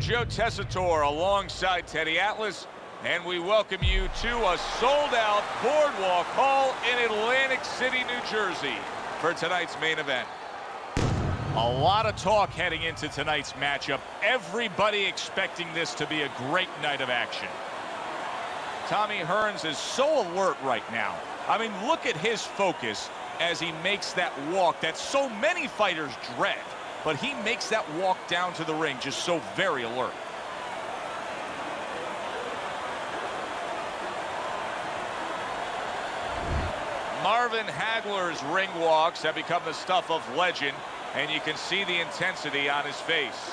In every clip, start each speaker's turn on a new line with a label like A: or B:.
A: Joe Tessitore alongside Teddy Atlas, and we welcome you to a sold-out Boardwalk Hall in Atlantic City, New Jersey for tonight's main event. A lot of talk heading into tonight's matchup. Everybody expecting this to be a great night of action. Tommy Hearns is so alert right now. I mean, look at his focus as he makes that walk that so many fighters dread. But he makes that walk down to the ring just so very alert. Marvin Hagler's ring walks have become the stuff of legend, and you can see the intensity on his face.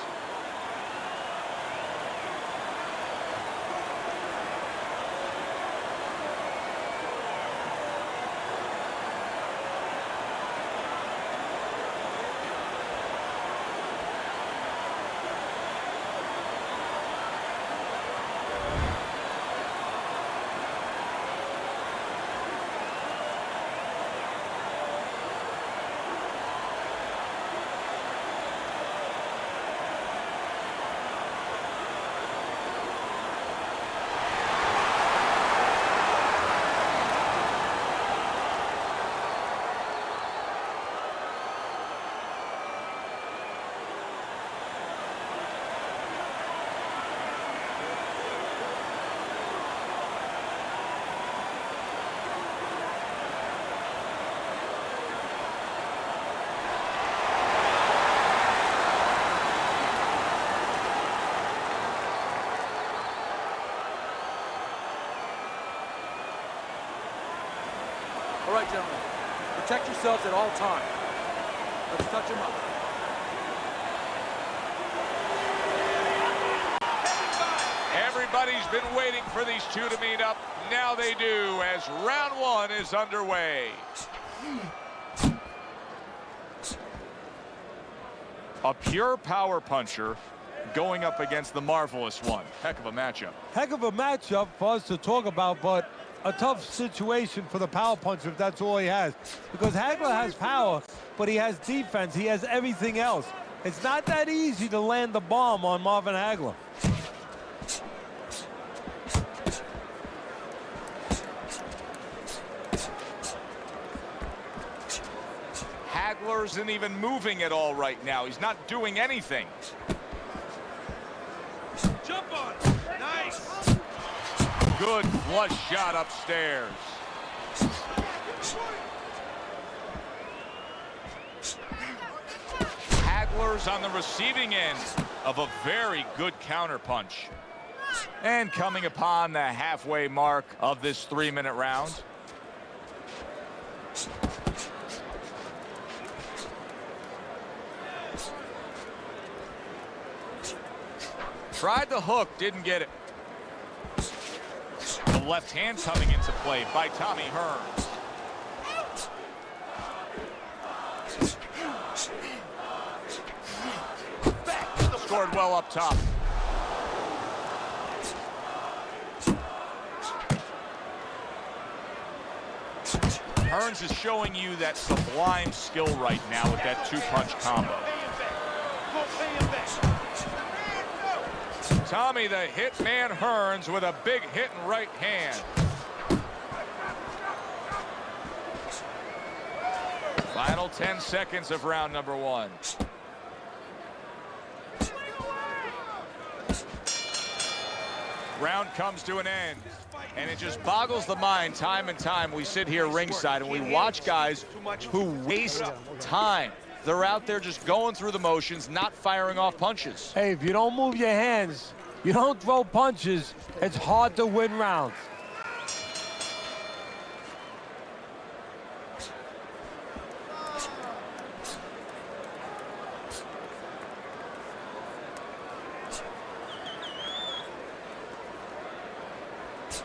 B: All right, gentlemen, protect yourselves at all times. Let's touch them up.
A: Everybody's been waiting for these two to meet up. Now they do, as round one is underway. A pure power puncher going up against the marvelous one. Heck of a matchup.
C: Heck of a matchup for us to talk about, but a tough situation for the power puncher if that's all he has. Because Hagler has power, but he has defense. He has everything else. It's not that easy to land the bomb on Marvin Hagler.
A: Hagler isn't even moving at all right now. He's not doing anything.
B: Jump on! Nice!
A: Good flush shot upstairs. Hagler's on the receiving end of a very good counterpunch. And coming upon the halfway mark of this 3-minute round. Tried the hook, didn't get it. The left hand coming into play by Tommy Hearns. Scored well up top. Hearns is showing you that sublime skill right now with that two-punch combo. Tommy the Hitman Hearns with a big hit in right hand. Final 10 seconds of round number one. Round comes to an end, and it just boggles the mind time and time. We sit here ringside and we watch guys who waste time. They're out there just going through the motions, not firing off punches.
C: Hey, if you don't move your hands, you don't throw punches, it's hard to win rounds.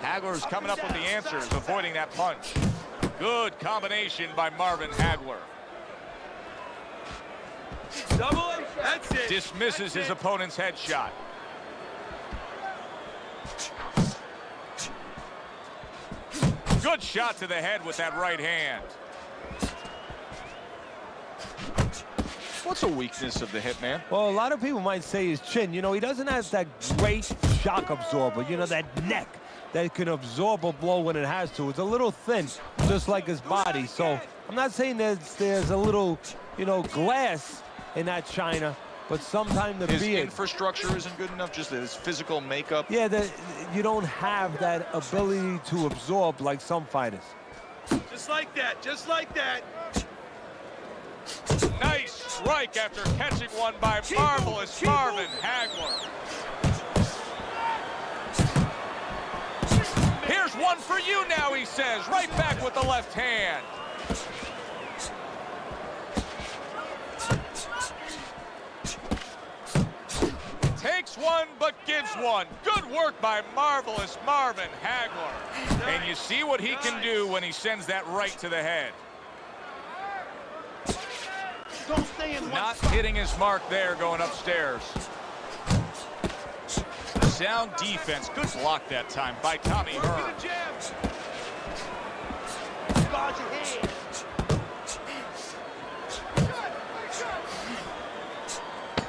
A: Hagler's coming up with the answers, avoiding that punch. Good combination by Marvin Hagler.
B: Double it. That's it.
A: Dismisses his opponent's headshot. Good shot to the head with that right hand. What's a weakness of the Hitman?
C: Well, a lot of people might say his chin. You know, he doesn't have that great shock absorber. You know, that neck that can absorb a blow when it has to. It's a little thin, just like his body. So I'm not saying there's a little, you know, glass in that china, but sometimes the
A: his
C: beard.
A: Infrastructure isn't good enough, just his physical makeup.
C: Yeah, you don't have that ability to absorb like some fighters.
B: Just like that, just like that.
A: Nice strike after catching one by marvelous Marvin Hagler. Here's one for you now, he says, right back with the left hand. Takes one, but gives one. Good work by marvelous Marvin Hagler. And you see what he can do when he sends that right to the head.
B: Don't stay in
A: Not hitting his mark there, going upstairs. Sound defense. Good block that time by Tommy Hearns.
B: Guard your head.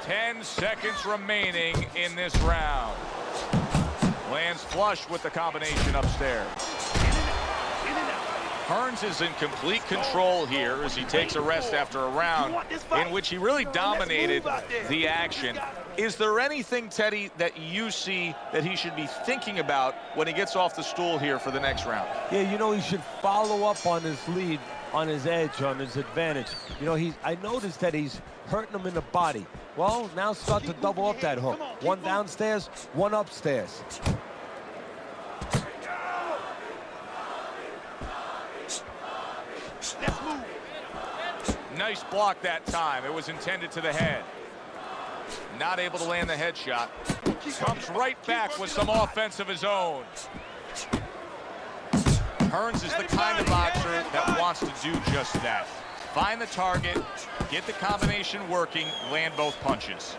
A: 10 seconds remaining in this round. Lands flush with the combination upstairs. Hearns is in complete control here as he takes a rest after a round in which he really dominated the action. Is there anything, Teddy, that you see that he should be thinking about when he gets off the stool here for the next round?
C: Yeah, you know, he should follow up on his lead, on his edge, on his advantage. You know, I noticed that he's hurting him in the body. Well, now start to double up that hook. One downstairs, one upstairs.
B: Let's move.
A: Nice block that time. It was intended to the head. Not able to land the headshot. Comes right back with some offense of his own. Hearns is the kind of boxer that wants to do just that. Find the target, get the combination working, land both punches.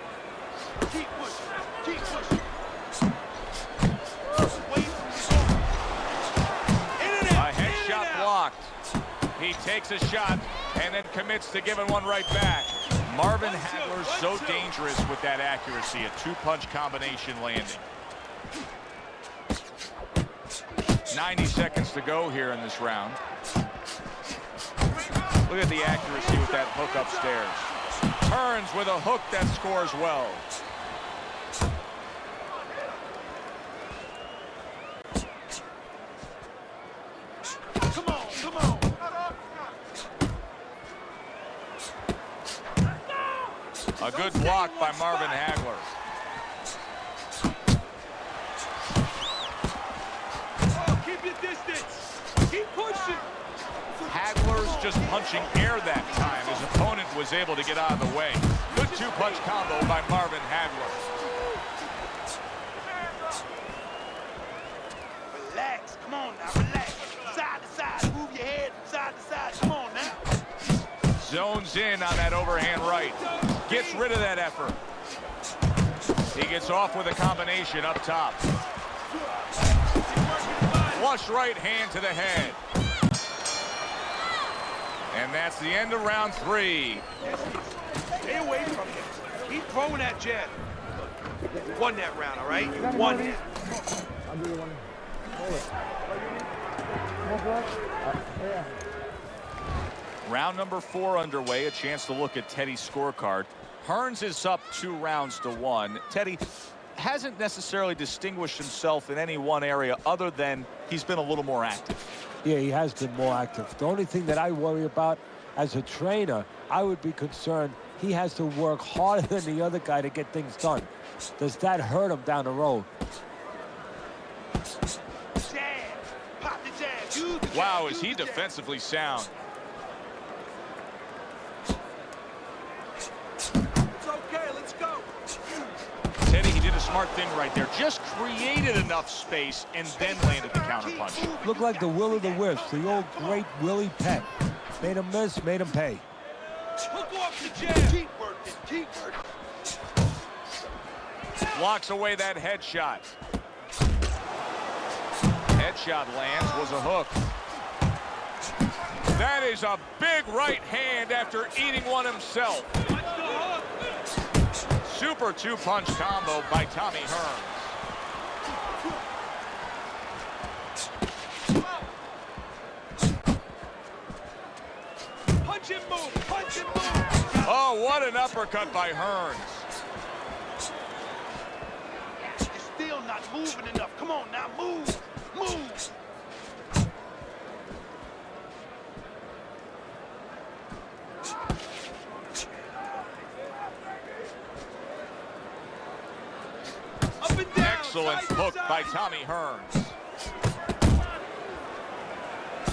B: Keep pushing. Keep pushing.
A: A headshot blocked. He takes a shot and then commits to giving one right back. Marvin Hagler's so dangerous with that accuracy, a two-punch combination landing. 90 seconds to go here in this round. Look at the accuracy with that hook upstairs. Turns with a hook that scores well.
B: Come on, come on.
A: A good block by Marvin Hagler.
B: Oh, keep your distance. Keep pushing.
A: Hagler's just punching air that time. His opponent was able to get out of the way. Good two-punch combo by Marvin Hagler.
B: Relax. Come on now, relax. Side to side. Move your head from side to side. Come on now.
A: Zones in on that overhand right. Gets rid of that effort. He gets off with a combination up top. Flush right hand to the head. And that's the end of round 3.
B: Stay away from him. Keep throwing that jab. Won that round, all right? Won it.
D: I'll do one. Hold it.
A: Round number 4 underway. A chance to look at Teddy's scorecard. Hearns is up 2 rounds to 1. Teddy hasn't necessarily distinguished himself in any one area other than he's been a little more active.
C: Yeah, he has been more active. The only thing that I worry about as a trainer, I would be concerned he has to work harder than the other guy to get things done. Does that hurt him down the road?
B: Jab. Pop the jab. Use the jab.
A: Wow,
B: Use
A: is he
B: the jab.
A: defensively sound.
B: It's okay. Let's go.
A: Teddy, he did a smart thing right there. Just created enough space and then landed the counterpunch.
C: Looked like the will of the wisps, the old great Willie Pett. Made him miss, made him pay.
B: Hook off the jab. Keep working. Keep working.
A: Blocks away that headshot. Headshot lands, was a hook. That is a big right hand after eating one himself. Super two-punch combo by Tommy Hearns.
B: Punch and move, punch and move.
A: Oh, what an uppercut by Hearns.
B: You're still not moving enough. Come on now, move, move. Up and down.
A: Excellent
B: side to
A: hook
B: side.
A: by Tommy Hearns.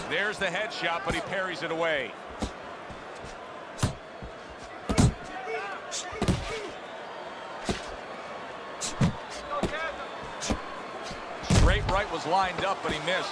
A: There's the headshot, but he parries it away. Straight right was lined up, but he missed.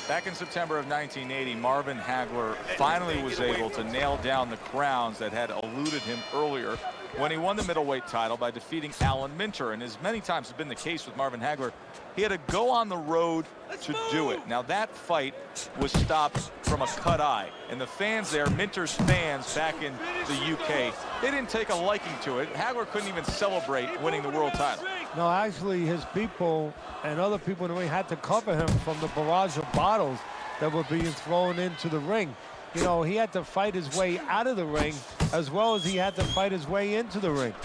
A: Back in September of 1980, Marvin Hagler finally was able to nail down the crowns that had eluded him earlier when he won the middleweight title by defeating Alan Minter. And as many times has been the case with Marvin Hagler, he had to go on the road to do it. Now that fight was stopped from a cut eye, and the fans there, Minter's fans back in the UK, they didn't take a liking to it. Hagler couldn't even celebrate winning the world title.
C: No, actually, his people and other people in the ring had to cover him from the barrage of bottles that were being thrown into the ring. You know, he had to fight his way out of the ring as well as he had to fight his way into the ring.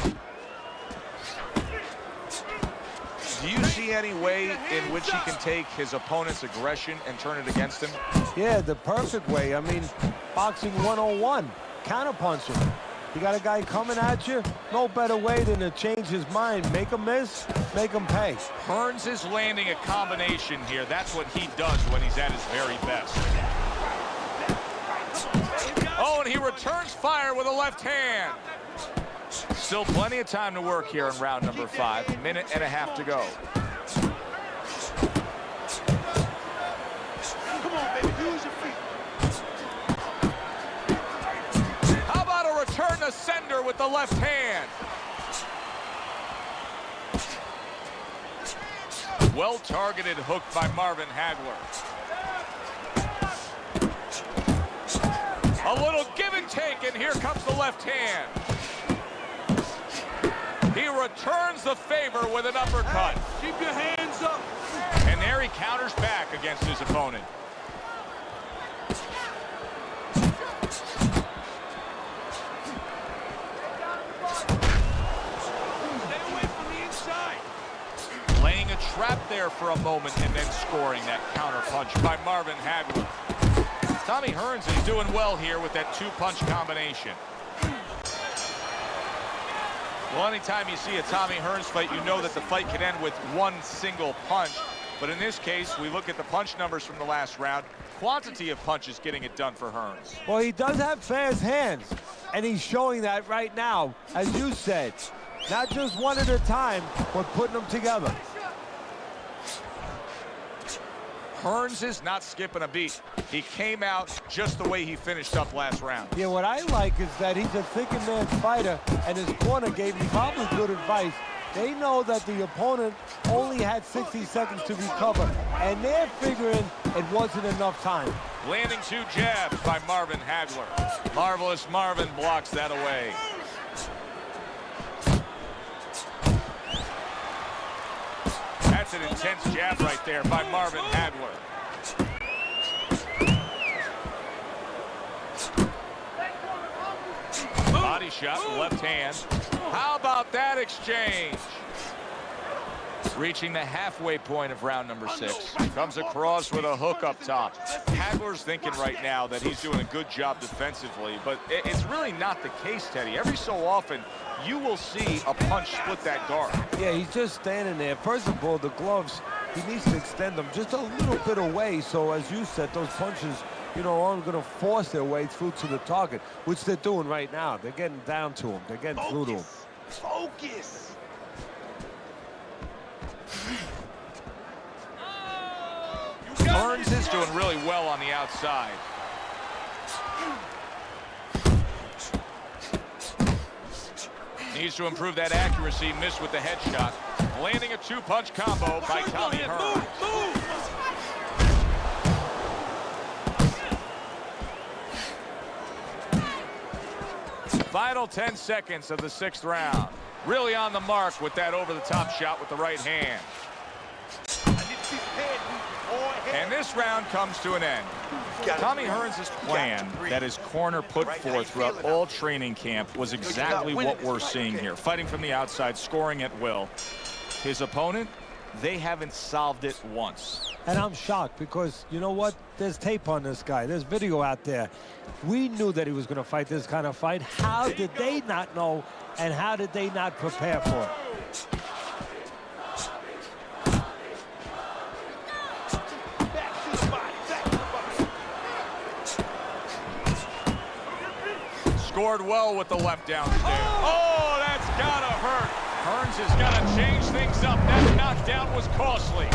A: Do you see any way in which he can take his opponent's aggression and turn it against him?
C: Yeah, the perfect way. I mean, boxing 101, counterpunching. You got a guy coming at you, no better way than to change his mind. Make him miss, make him pay.
A: Hearns is landing a combination here. That's what he does when he's at his very best. Oh, and he returns fire with a left hand. Still plenty of time to work here in round number 5. A minute and a half to go.
B: Come on, baby, use your feet.
A: How about a return to sender with the left hand? Well-targeted hook by Marvin Hagler. A little give and take, and here comes the left hand. He returns the favor with an uppercut.
B: Keep your hands up.
A: And there he counters back against his opponent.
B: Stay away from the inside.
A: Laying a trap there for a moment and then scoring that counter punch by Marvin Hagler. Tommy Hearns is doing well here with that two-punch combination. Well, anytime you see a Tommy Hearns fight, you know that the fight can end with one single punch. But in this case, we look at the punch numbers from the last round. Quantity of punches getting it done for Hearns.
C: Well, he does have fast hands, and he's showing that right now, as you said. Not just one at a time, but putting them together.
A: Hearns is not skipping a beat. He came out just the way he finished up last round.
C: Yeah, what I like is that he's a thinking man fighter, and his corner gave him probably good advice. They know that the opponent only had 60 seconds to recover, and they're figuring it wasn't enough time.
A: Landing 2 jabs by Marvin Hagler. Marvelous Marvin blocks that away. That's an intense jab right there by Marvin Hagler. Body shot, left hand. How about that exchange? Reaching the halfway point of round number 6. Comes across with a hook up top. Hagler's thinking right now that he's doing a good job defensively, but it's really not the case, Teddy. Every so often, you will see a punch split that guard.
C: Yeah, he's just standing there. First of all, the gloves, he needs to extend them just a little bit away, so as you said, those punches, you know, aren't going to force their way through to the target, which they're doing right now. They're getting down to him. They're getting through to him.
B: Focus.
A: Hearns is doing really well on the outside. Needs to improve that accuracy. Missed with the headshot. landing a two-punch combo by Tommy Hearns. Final 10 seconds of the 6th round. Really on the mark with that over-the-top shot with the right hand. And this round comes to an end. Tommy Hearns' plan that his corner put forth throughout all training camp was exactly what we're seeing here. Fighting from the outside, scoring at will. His opponent, they haven't solved it once.
C: And I'm shocked because, you know what? There's tape on this guy. There's video out there. We knew that he was going to fight this kind of fight. How did they not know, and how did they not prepare for it?
A: Scored well with the left downstairs. Oh, that's gotta hurt. Hearns has got to change things up. That knockdown was costly.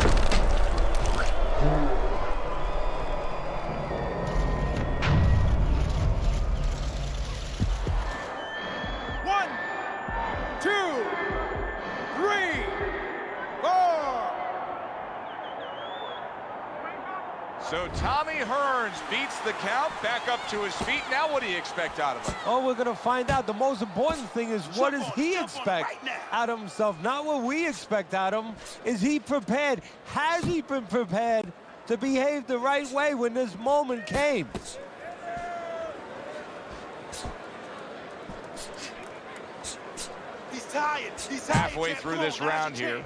B: One, two, three, four.
A: So Tommy Hearns beats the count, back up to his feet. Now what do you expect out of him?
C: Oh, we're going to find out. The most important thing is what does he expect out of himself, not what we expect out of him. Is he prepared? Has he been prepared to behave the right way when this moment came?
B: He's tired. He's tired.
A: Halfway through this round here.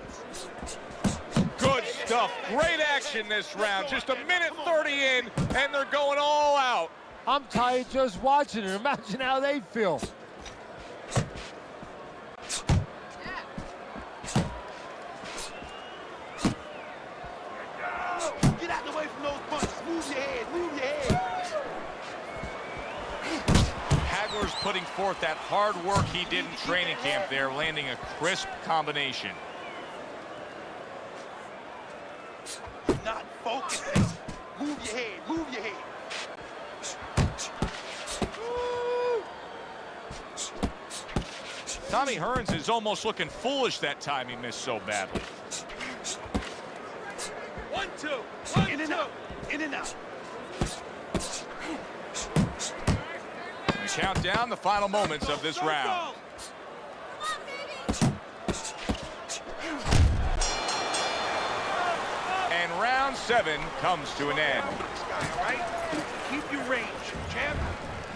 A: Good stuff. Great action this round. Just a minute 30 in, and they're going all out.
C: I'm tired just watching it. Imagine how they feel.
B: Get out the way from those punches. Move your head. Move your head.
A: Hagler's putting forth that hard work he did in training camp there, landing a crisp combination.
B: Not focusing. Move your head. Move your head.
A: Tommy Hearns is almost looking foolish that time he missed so badly.
B: 1, 2. 1, in and out. In and out.
A: We count down the final moments of this round. And round 7 comes to an end.
B: Keep your range, champ.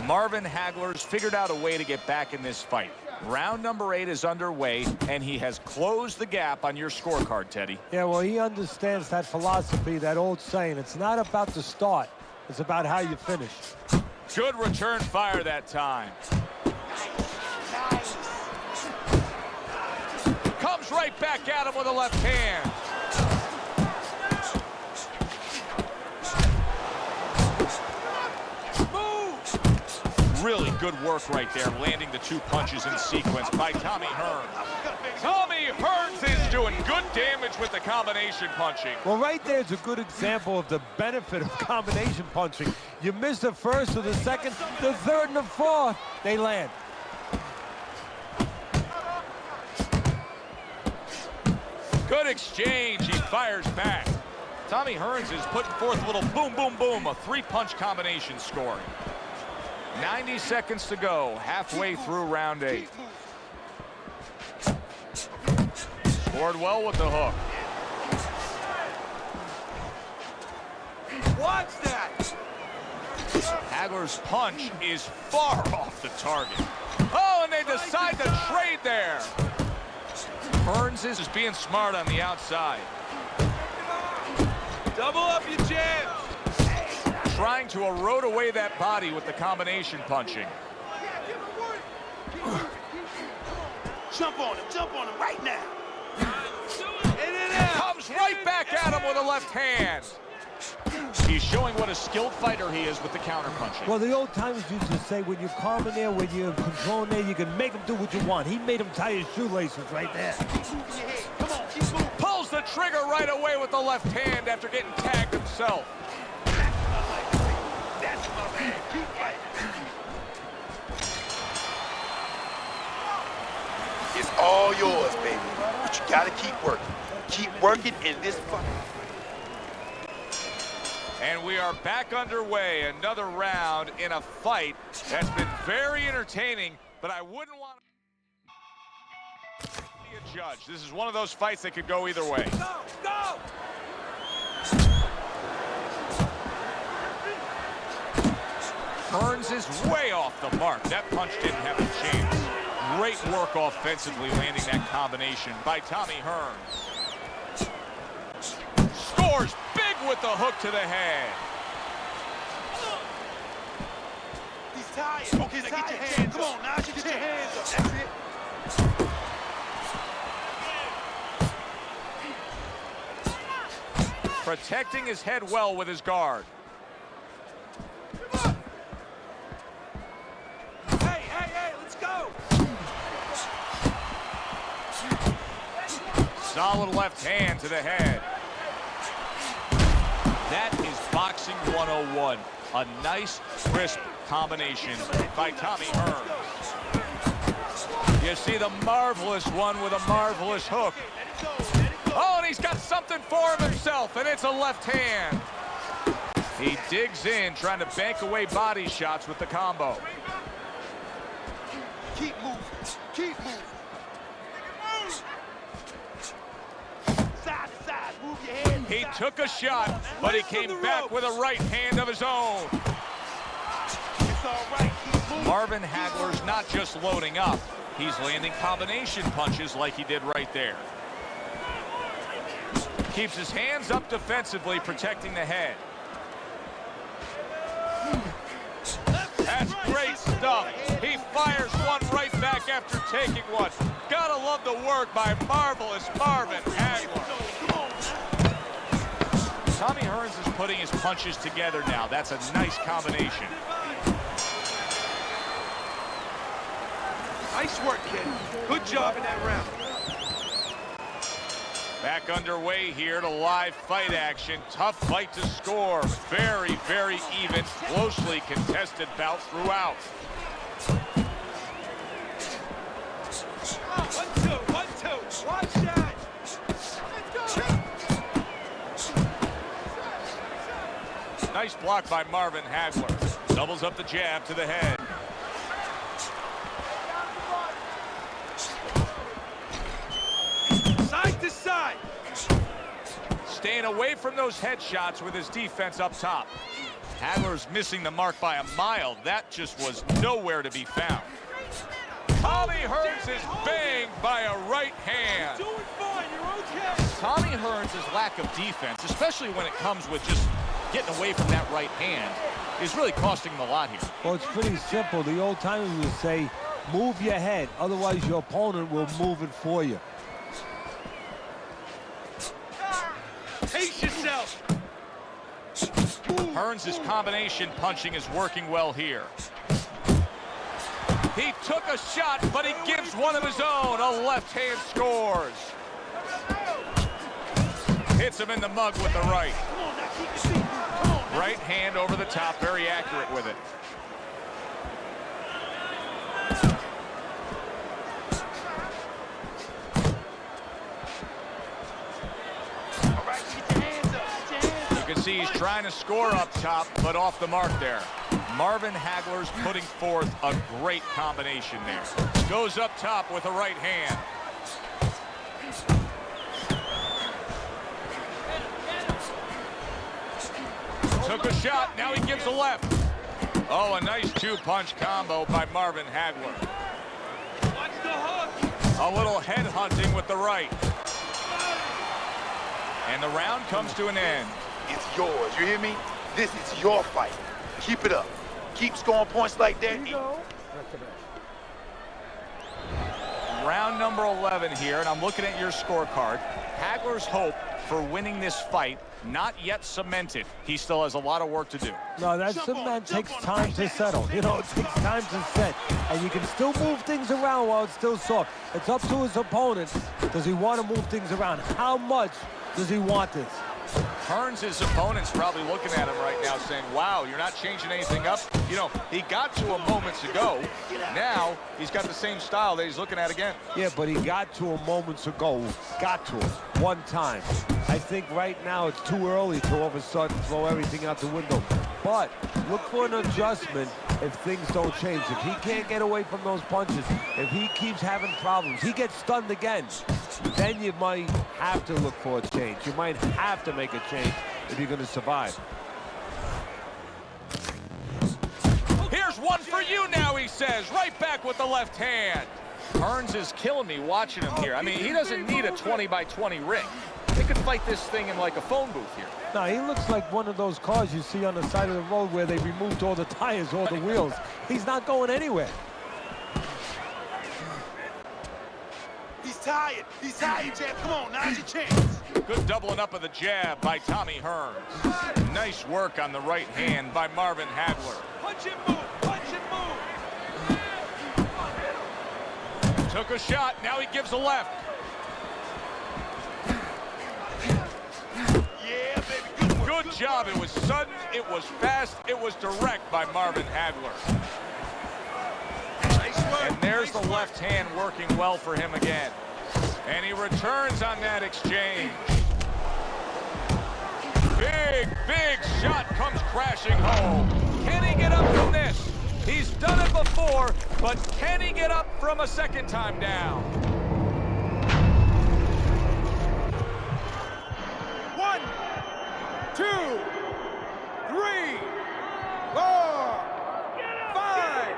A: Marvin Hagler's figured out a way to get back in this fight. Round number 8 is underway, and he has closed the gap on your scorecard, Teddy.
C: Yeah, well, he understands that philosophy, that old saying. It's not about the start. It's about how you finish.
A: Good return fire that time.
B: Nice.
A: Comes right back at him with a left hand. Really good work right there, landing the 2 punches in sequence by Tommy Hearns. Tommy Hearns is doing good damage with the combination punching.
C: Well, right there is a good example of the benefit of combination punching. You miss the first or the second, the third and the fourth, they land.
A: Good exchange, he fires back. Tommy Hearns is putting forth a little boom, boom, boom, a 3-punch combination scoring. 90 seconds to go, halfway through round 8. Scored well with the hook.
B: Watch that.
A: Hagler's punch is far off the target. Oh, and they decide to trade there. Hearns is just being smart on the outside.
B: Double up your jab.
A: Trying to erode away that body with the combination punching.
B: Jump on him right now.
A: Comes right back at him with a left hand. He's showing what a skilled fighter he is with the counter punching.
C: Well, the old timers used to say, when you're calm in there, when you're controlling there, you can make him do what you want. He made him tie his shoelaces right there.
B: Come on, keep moving.
A: Pulls the trigger right away with the left hand after getting tagged himself.
B: That's my man. Keep fighting.
E: It's all yours, baby. But you gotta keep working. Keep working in this fight.
A: And we are back underway. Another round in a fight that's been very entertaining, but I wouldn't want to be a judge. This is one of those fights that could go either way.
B: Go, go!
A: Hearns is way off the mark. That punch didn't have a chance. Great work offensively landing that combination by Tommy Hearns. Scores big with the hook to the head.
E: He's tired.
B: Okay, now get your hands up. Come on, now get your hands up. That's it.
A: Protecting his head well with his guard.
B: Hey, hey, hey, let's go.
A: Solid left hand to the head. That is boxing 101. A nice, crisp combination by Tommy Hearns. You see the marvelous one with a marvelous hook. Oh, and he's got something for him himself, and it's a left hand. He digs in, trying to bank away body shots with the combo.
B: Keep moving. Keep moving. Side to side. Move your head.
A: He took a shot, but he came back with a right hand of his own.
B: It's all right. Keep moving.
A: Marvin Hagler's not just loading up. He's landing combination punches like he did right there. Keeps his hands up defensively, protecting the head. That's great stuff. He fires one right back after taking one. Gotta love the work by marvelous Marvin Hagler. Tommy Hearns is putting his punches together now. That's a nice combination.
B: Nice work, kid. Good job in that round.
A: Back underway here to live fight action. Tough fight to score. Very, very even, closely contested bout throughout.
B: 1-2, 1-2. Watch that.
A: Nice block by Marvin Hagler. Doubles up the jab to the head.
B: Side to side.
A: Staying away from those headshots with his defense up top. Hagler's missing the mark by a mile. That just was nowhere to be found. Tommy Hearns is banged by a right hand.
B: Doing fine. You're okay.
A: Tommy Hearns' lack of defense, especially when it comes with just getting away from that right hand, is really costing him a lot here.
C: Well, it's pretty simple. The old timers would say, move your head. Otherwise, your opponent will move it for you.
B: Pace yourself.
A: Hearns' combination punching is working well here. He took a shot, but he gives one of his own. A left hand scores. Hits him in the mug with the right.
B: Come on, now keep your feet. Come on. Now.
A: Right hand over the top, very accurate with it.
B: All right, get your hands up. Get your hands up.
A: You can see he's trying to score up top, but off the mark there. Marvin Hagler's putting forth a great combination there. Goes up top with a right hand. Took a shot, now he gives a left. Oh, a nice two-punch combo by Marvin Hagler.
B: Watch the hook.
A: A little head hunting with the right. And the round comes to an end.
E: It's yours. You hear me? This is your fight. Keep it up. Keep scoring points like that.
A: Round number 11 here, and I'm looking at your scorecard. Hagler's hope for winning this fight not yet cemented. He still has a lot of work to do.
C: No, that cement takes time to settle. You know, it takes time to set. And you can still move things around while it's still soft. It's up to his opponent. Does he want to move things around? How much does he want this?
A: Hearns' opponent's probably looking at him right now saying, wow, you're not changing anything up. You know, he got to him moments ago. Now he's got the same style that he's looking at again.
C: Yeah, but he got to him moments ago. Got to him one time. I think right now it's too early to all of a sudden throw everything out the window. But look for an adjustment if things don't change. If he can't get away from those punches, if he keeps having problems, he gets stunned again, then you might have to look for a change. You might have to make a change if you're going to survive.
A: Here's one for you now, he says, right back with the left hand. Hearns is killing me watching him here. I mean, he doesn't need a 20-by-20 ring. They could fight this thing in like a phone booth here.
C: No, he looks like one of those cars you see on the side of the road where they removed all the tires, all the wheels. He's not going anywhere.
B: He's tired. He's tired, Jab. Come on, now's your chance.
A: Good doubling up of the jab by Tommy Hearns. Nice work on the right hand by Marvin Hagler.
B: Punch and move. Punch and move.
A: Took a shot. Now he gives a left.
B: Yeah, baby. Good work.
A: Good job. It was sudden, it was fast, it was direct by Marvin Hagler.
B: Nice work.
A: And there's
B: nice
A: the
B: work.
A: left hand working well for him again. And he returns on that exchange. Big shot comes crashing home. Can he get up from this? He's done it before, but can he get up from a second time down?
B: 1, 2, 3, 4, 5.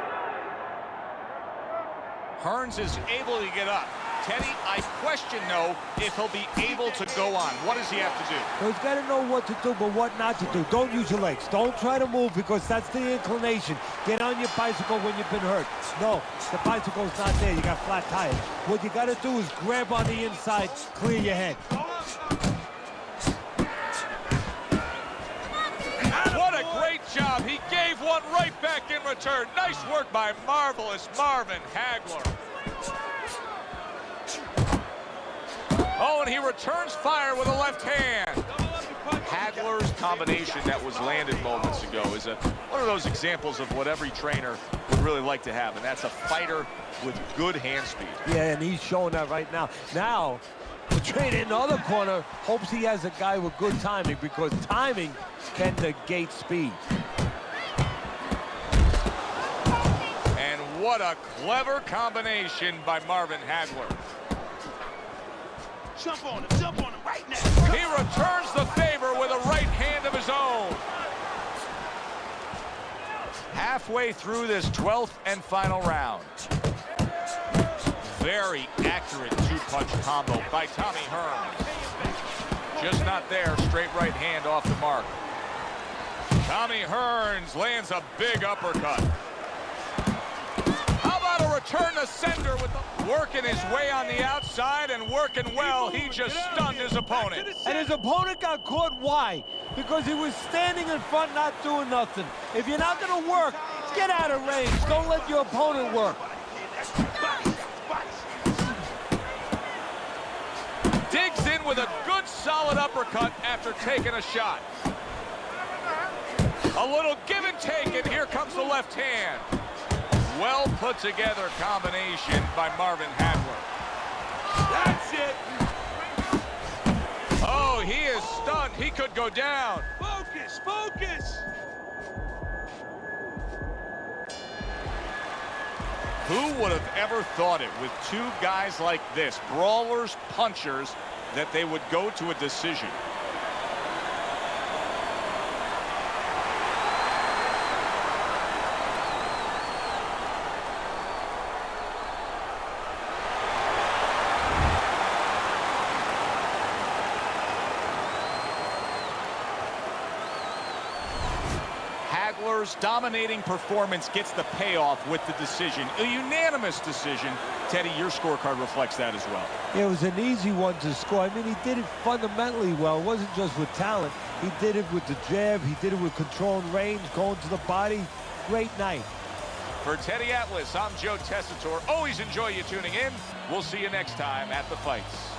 A: Hearns is able to get up. Teddy, I question, though, if he'll be able to go on. What does he have to do?
C: So he's got to know what to do, but what not to do. Don't use your legs. Don't try to move because that's the inclination. Get on your bicycle when you've been hurt. No, the bicycle's not there. You got flat tires. What you got to do is grab on the inside, clear your head.
A: What a great job. He gave one right back in return. Nice work by marvelous Marvin Hagler. Oh, and he returns fire with a left hand. Hagler's combination that was landed moments ago is one of those examples of what every trainer would really like to have, and that's a fighter with good hand speed.
C: Yeah, and he's showing that right now. Now, the trainer in the other corner hopes he has a guy with good timing because timing can negate speed.
A: And what a clever combination by Marvin Hagler.
B: Jump on him right now.
A: He returns the favor with a right hand of his own. Halfway through this 12th and final round. Very accurate two-punch combo by Tommy Hearns. Just not there, straight right hand off the mark. Tommy Hearns lands a big uppercut. How about a return to sender with the working his way on the outside and working well. He just stunned his opponent.
C: And his opponent got caught. Why? Because he was standing in front not doing nothing. If you're not going to work, get out of range. Don't let your opponent work.
A: Digs in with a good solid uppercut after taking a shot. A little give and take, and here comes the left hand. Well put together combination by Marvin Hagler.
B: That's it.
A: Oh, he is stunned. He could go down.
B: Focus, focus.
A: Who would have ever thought it with two guys like this, brawlers, punchers, that they would go to a decision? Hagler's dominating performance gets the payoff with the decision. A unanimous decision. Teddy, your scorecard reflects that as well.
C: It was an easy one to score. I mean, he did it fundamentally well. It wasn't just with talent. He did it with the jab. He did it with controlling range, going to the body. Great night.
A: For Teddy Atlas, I'm Joe Tessitore. Always enjoy you tuning in. We'll see you next time at the fights.